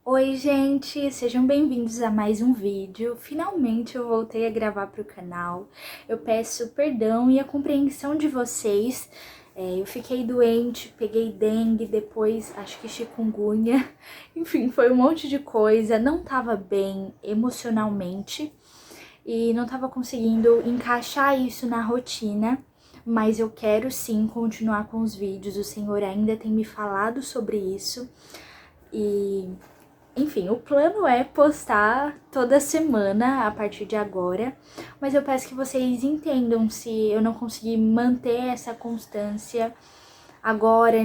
Oi, gente! Sejam bem-vindos a mais um vídeo. Finalmente eu voltei a gravar para o canal. Eu peço perdão e a compreensão de vocês. Eu fiquei doente, peguei dengue, depois acho que chikungunya. Enfim, foi um monte de coisa. Não tava bem emocionalmente e não tava conseguindo encaixar isso na rotina. Mas eu quero sim continuar com os vídeos. O Senhor ainda tem me falado sobre isso. Enfim, o plano é postar toda semana a partir de agora, mas eu peço que vocês entendam se eu não conseguir manter essa constância agora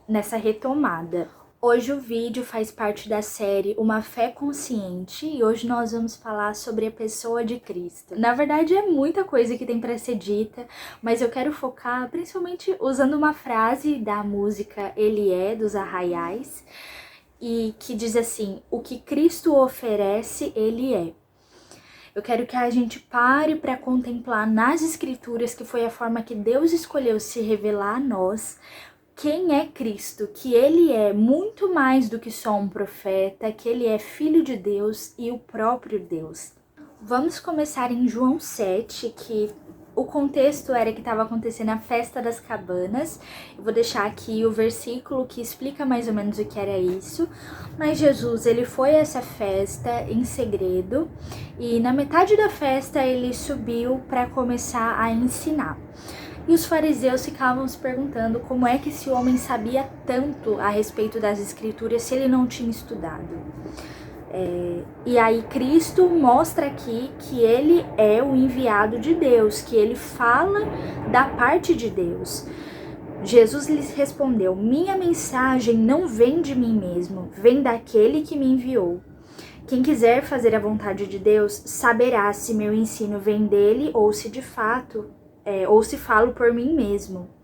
nessa retomada. Hoje o vídeo faz parte da série Uma Fé Consciente e hoje nós vamos falar sobre a pessoa de Cristo. Na verdade é muita coisa que tem para ser dita, mas eu quero focar principalmente usando uma frase da música Ele é, dos Arraiais, e que diz assim: o que Cristo oferece, Ele é. Eu quero que a gente pare para contemplar nas Escrituras, que foi a forma que Deus escolheu se revelar a nós, quem é Cristo, que Ele é muito mais do que só um profeta, que Ele é Filho de Deus e o próprio Deus. Vamos começar em João 7, que o contexto era que estava acontecendo a festa das cabanas. Eu vou deixar aqui o versículo que explica mais ou menos o que era isso. Mas Jesus, ele foi a essa festa em segredo e na metade da festa ele subiu para começar a ensinar. E os fariseus ficavam se perguntando como é que esse homem sabia tanto a respeito das escrituras se ele não tinha estudado. E aí Cristo mostra aqui que ele é o enviado de Deus, que ele fala da parte de Deus. Jesus lhes respondeu: minha mensagem não vem de mim mesmo, vem daquele que me enviou. Quem quiser fazer a vontade de Deus saberá se meu ensino vem dele ou se de fato, ou se falo por mim mesmo.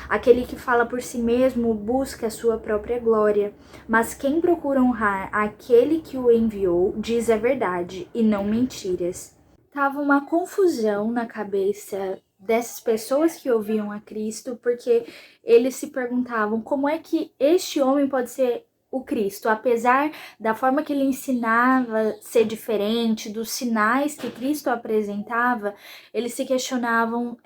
Aquele que fala por si mesmo busca a sua própria glória, mas quem procura honrar aquele que o enviou diz a verdade e não mentiras. Tava uma confusão na cabeça dessas pessoas que ouviam a Cristo, porque eles se perguntavam como é que este homem pode ser o Cristo, apesar da forma que ele ensinava ser diferente, dos sinais que Cristo apresentava, eles se questionavam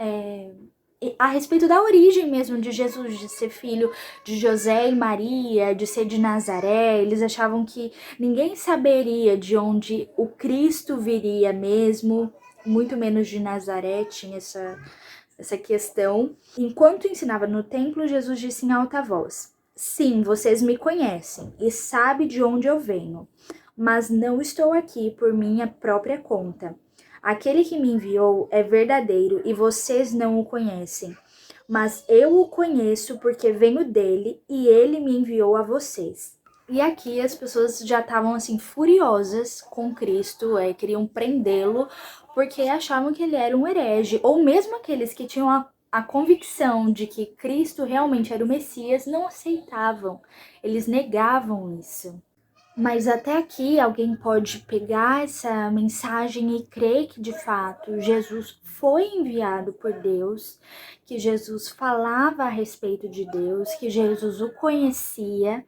a respeito da origem mesmo de Jesus, de ser filho de José e Maria, de ser de Nazaré. Eles achavam que ninguém saberia de onde o Cristo viria mesmo, muito menos de Nazaré, tinha essa questão. Enquanto ensinava no templo, Jesus disse em alta voz: sim, vocês me conhecem e sabem de onde eu venho, mas não estou aqui por minha própria conta. Aquele que me enviou é verdadeiro e vocês não o conhecem, mas eu o conheço porque venho dele e ele me enviou a vocês. E aqui as pessoas já estavam assim furiosas com Cristo, queriam prendê-lo porque achavam que ele era um herege, ou mesmo aqueles que tinham a convicção de que Cristo realmente era o Messias não aceitavam, eles negavam isso. Mas até aqui alguém pode pegar essa mensagem e crer que de fato Jesus foi enviado por Deus, que Jesus falava a respeito de Deus, que Jesus o conhecia,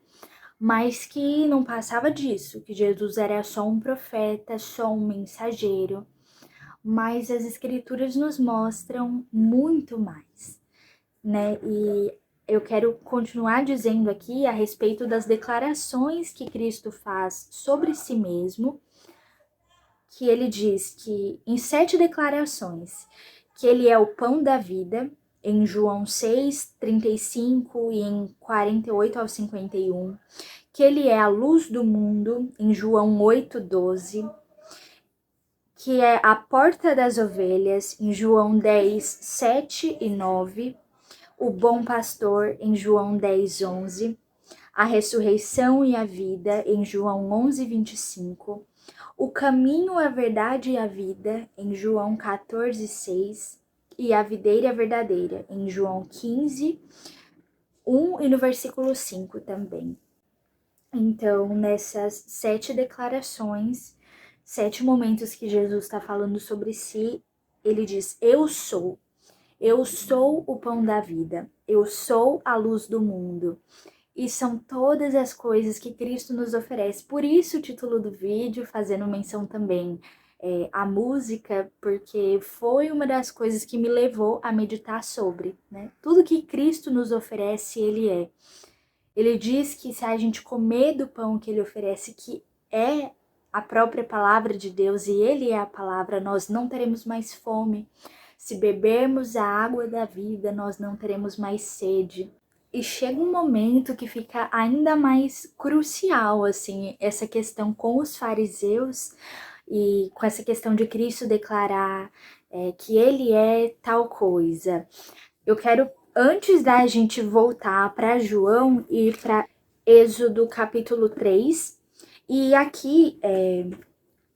mas que não passava disso, que Jesus era só um profeta, só um mensageiro. Mas as escrituras nos mostram muito mais, né? E eu quero continuar dizendo aqui a respeito das declarações que Cristo faz sobre si mesmo, que ele diz que em 7 declarações, que ele é o pão da vida, em João 6, 35 e em 48 ao 51, que ele é a luz do mundo, em João 8, 12, que é a porta das ovelhas, em João 10, 7 e 9, o bom pastor, em João 10, 11, a ressurreição e a vida, em João 11, 25, o caminho, a verdade e a vida, em João 14, 6, e a videira verdadeira, em João 15, 1 e no versículo 5 também. Então, nessas 7 declarações, 7 momentos que Jesus está falando sobre si, ele diz: eu sou o pão da vida, eu sou a luz do mundo, E são todas as coisas que Cristo nos oferece. Por isso o título do vídeo, fazendo menção também à música, porque foi uma das coisas que me levou a meditar sobre, né? Tudo que Cristo nos oferece, Ele é. Ele diz que se a gente comer do pão que Ele oferece, que é a própria palavra de Deus, e Ele é a palavra, nós não teremos mais fome. Se bebermos a água da vida, nós não teremos mais sede. E chega um momento que fica ainda mais crucial, assim, essa questão com os fariseus e com essa questão de Cristo declarar que Ele é tal coisa. Eu quero, antes da gente voltar para João, ir para Êxodo capítulo 3, e aqui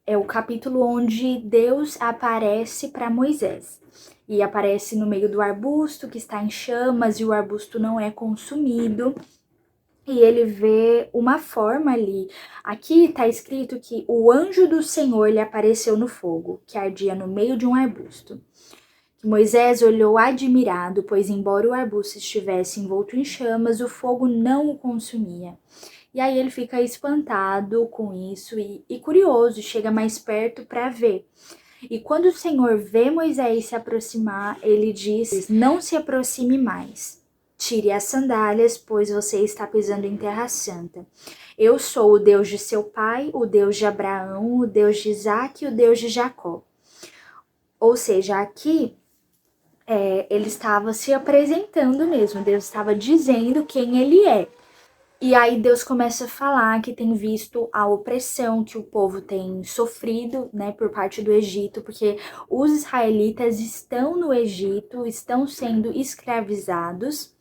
é o capítulo onde Deus aparece para Moisés. E aparece no meio do arbusto que está em chamas e o arbusto não é consumido. E ele vê uma forma ali. Aqui está escrito que o anjo do Senhor lhe apareceu no fogo, que ardia no meio de um arbusto. Moisés olhou admirado, pois embora o arbusto estivesse envolto em chamas, o fogo não o consumia. E aí ele fica espantado com isso e curioso, chega mais perto para ver. E quando o Senhor vê Moisés se aproximar, ele diz: não se aproxime mais. Tire as sandálias, pois você está pisando em terra santa. Eu sou o Deus de seu pai, o Deus de Abraão, o Deus de Isaque e o Deus de Jacó. Ou seja, aqui ele estava se apresentando mesmo, Deus estava dizendo quem ele é. E aí Deus começa a falar que tem visto a opressão que o povo tem sofrido, né, por parte do Egito, porque os israelitas estão no Egito, estão sendo escravizados,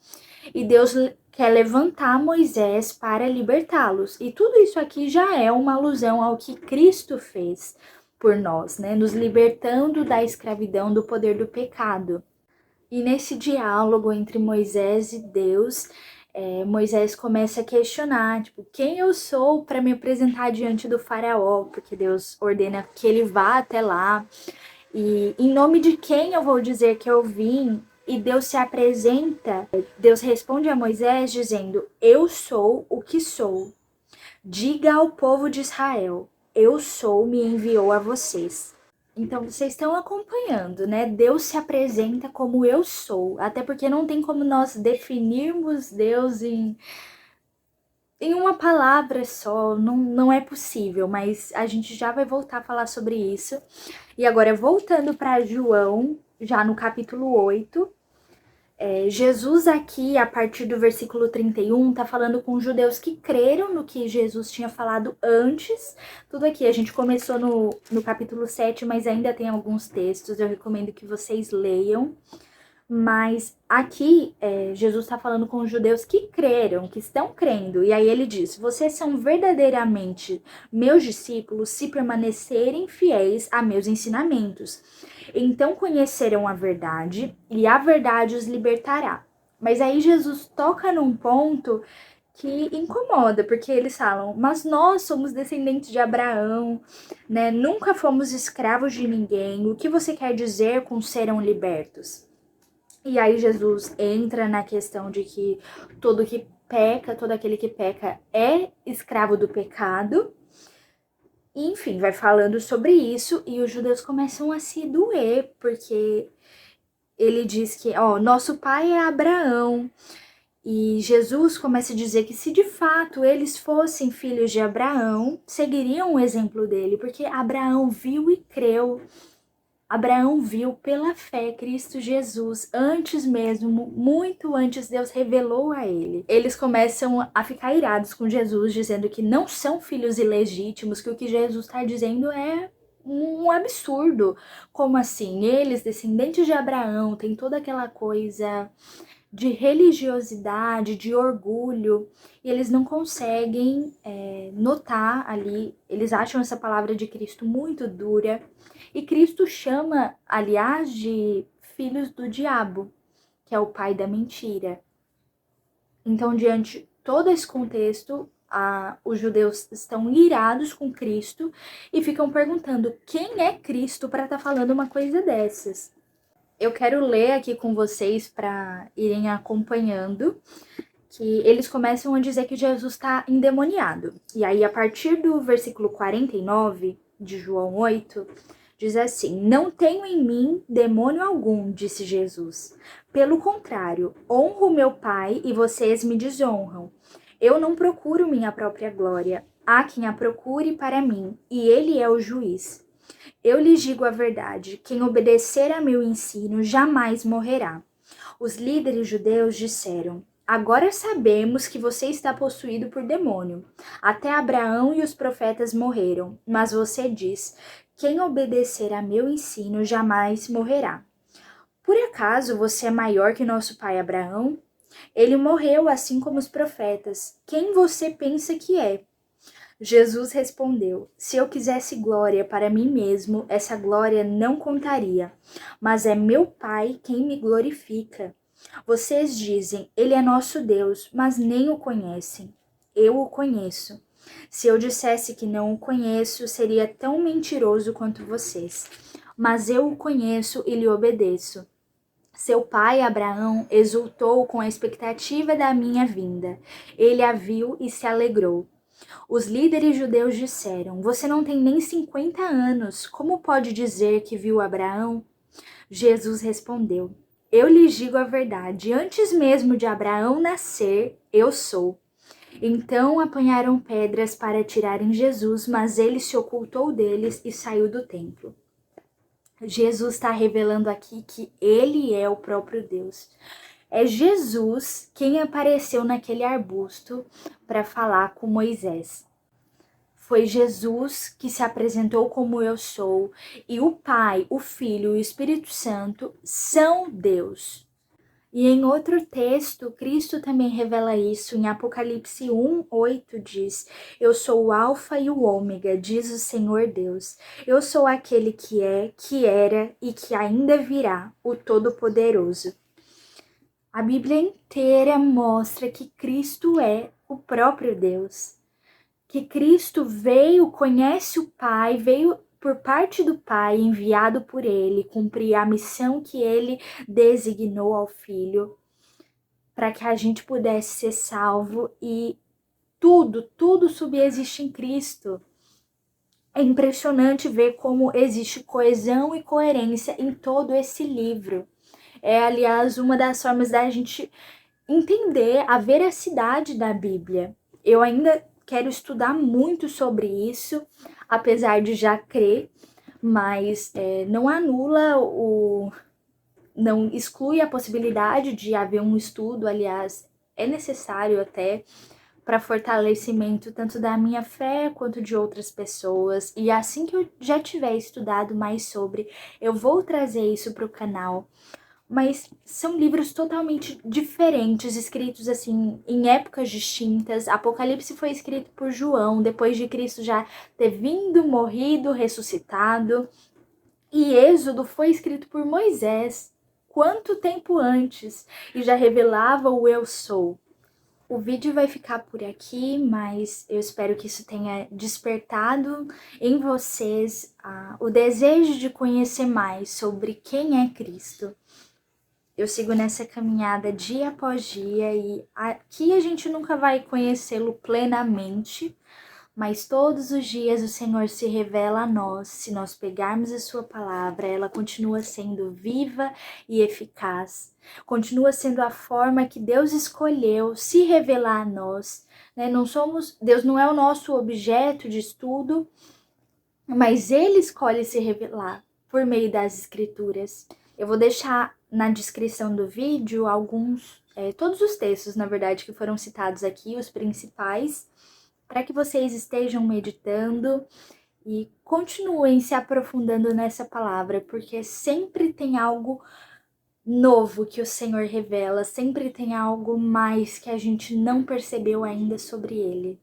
e Deus quer levantar Moisés para libertá-los. E tudo isso aqui já é uma alusão ao que Cristo fez por nós, né, nos libertando da escravidão, do poder do pecado. E nesse diálogo entre Moisés e Deus, Moisés começa a questionar, tipo, quem eu sou para me apresentar diante do faraó? Porque Deus ordena que ele vá até lá. E em nome de quem eu vou dizer que eu vim? E Deus se apresenta, Deus responde a Moisés dizendo: eu sou o que sou. Diga ao povo de Israel: eu sou, me enviou a vocês. Então, vocês estão acompanhando, né? Deus se apresenta como eu sou, até porque não tem como nós definirmos Deus em uma palavra só, não é possível, mas a gente já vai voltar a falar sobre isso. E agora, voltando para João, já no capítulo 8, Jesus aqui, a partir do versículo 31, tá falando com judeus que creram no que Jesus tinha falado antes. Tudo aqui, a gente começou no capítulo 7, mas ainda tem alguns textos, eu recomendo que vocês leiam. Mas aqui, Jesus está falando com os judeus que creram, que estão crendo. E aí ele diz: vocês são verdadeiramente meus discípulos se permanecerem fiéis a meus ensinamentos. Então conhecerão a verdade e a verdade os libertará. Mas aí Jesus toca num ponto que incomoda, porque eles falam: mas nós somos descendentes de Abraão, né? Nunca fomos escravos de ninguém. O que você quer dizer com serão libertos? E aí Jesus entra na questão de que todo aquele que peca é escravo do pecado. E, enfim, vai falando sobre isso e os judeus começam a se doer, porque ele diz que, nosso pai é Abraão. E Jesus começa a dizer que se de fato eles fossem filhos de Abraão, seguiriam o exemplo dele, porque Abraão viu e creu. Abraão viu pela fé Cristo Jesus antes mesmo, muito antes Deus revelou a ele. Eles começam a ficar irados com Jesus, dizendo que não são filhos ilegítimos, que o que Jesus está dizendo é um absurdo. Como assim? Eles, descendentes de Abraão, têm toda aquela coisa de religiosidade, de orgulho, e eles não conseguem notar ali, eles acham essa palavra de Cristo muito dura, e Cristo chama, aliás, de filhos do diabo, que é o pai da mentira. Então, diante de todo esse contexto, os judeus estão irados com Cristo e ficam perguntando quem é Cristo para estar falando uma coisa dessas. Eu quero ler aqui com vocês para irem acompanhando. que eles começam a dizer que Jesus está endemoniado. E aí, a partir do versículo 49 de João 8, diz assim: Não tenho em mim demônio algum, disse Jesus. Pelo contrário, honro meu Pai e vocês me desonram. Eu não procuro minha própria glória. Há quem a procure para mim, e ele é o juiz. Eu lhes digo a verdade: quem obedecer a meu ensino jamais morrerá. Os líderes judeus disseram: Agora sabemos que você está possuído por demônio. Até Abraão e os profetas morreram, mas você diz: Quem obedecer a meu ensino jamais morrerá. Por acaso você é maior que nosso pai Abraão? Ele morreu assim como os profetas. Quem você pensa que é? Jesus respondeu: Se eu quisesse glória para mim mesmo, essa glória não contaria. Mas é meu Pai quem me glorifica. Vocês dizem: Ele é nosso Deus, mas nem o conhecem. Eu o conheço. Se eu dissesse que não o conheço, seria tão mentiroso quanto vocês. Mas eu o conheço e lhe obedeço. Seu pai, Abraão, exultou com a expectativa da minha vinda. Ele a viu e se alegrou. Os líderes judeus disseram: Você não tem nem 50 anos. Como pode dizer que viu Abraão? Jesus respondeu: Eu lhes digo a verdade. Antes mesmo de Abraão nascer, eu sou. Então apanharam pedras para tirarem Jesus, mas ele se ocultou deles e saiu do templo. Jesus está revelando aqui que ele é o próprio Deus. É Jesus quem apareceu naquele arbusto para falar com Moisés. Foi Jesus que se apresentou como eu sou, e o Pai, o Filho e o Espírito Santo são Deus. E em outro texto, Cristo também revela isso. Em Apocalipse 1:8 diz: Eu sou o Alfa e o Ômega, diz o Senhor Deus. Eu sou aquele que é, que era e que ainda virá, o Todo-Poderoso. A Bíblia inteira mostra que Cristo é o próprio Deus. Que Cristo veio, conhece o Pai, veio por parte do Pai, enviado por Ele, cumprir a missão que Ele designou ao Filho, para que a gente pudesse ser salvo e tudo subsiste em Cristo. É impressionante ver como existe coesão e coerência em todo esse livro. É, aliás, uma das formas da gente entender a veracidade da Bíblia. Eu ainda quero estudar muito sobre isso, apesar de já crer, mas não anula não exclui a possibilidade de haver um estudo, aliás, é necessário até para fortalecimento tanto da minha fé quanto de outras pessoas. E assim que eu já tiver estudado mais sobre, eu vou trazer isso para o canal. Mas são livros totalmente diferentes, escritos assim em épocas distintas. Apocalipse foi escrito por João, depois de Cristo já ter vindo, morrido, ressuscitado. E Êxodo foi escrito por Moisés, quanto tempo antes, e já revelava o eu sou. O vídeo vai ficar por aqui, mas eu espero que isso tenha despertado em vocês o desejo de conhecer mais sobre quem é Cristo. Eu sigo nessa caminhada dia após dia e aqui a gente nunca vai conhecê-lo plenamente, mas todos os dias o Senhor se revela a nós. Se nós pegarmos a sua palavra, ela continua sendo viva e eficaz. Continua sendo a forma que Deus escolheu se revelar a nós. Deus não é o nosso objeto de estudo, mas Ele escolhe se revelar por meio das Escrituras. Eu vou deixar na descrição do vídeo todos os textos, na verdade, que foram citados aqui, os principais, para que vocês estejam meditando e continuem se aprofundando nessa palavra, porque sempre tem algo novo que o Senhor revela, sempre tem algo mais que a gente não percebeu ainda sobre Ele.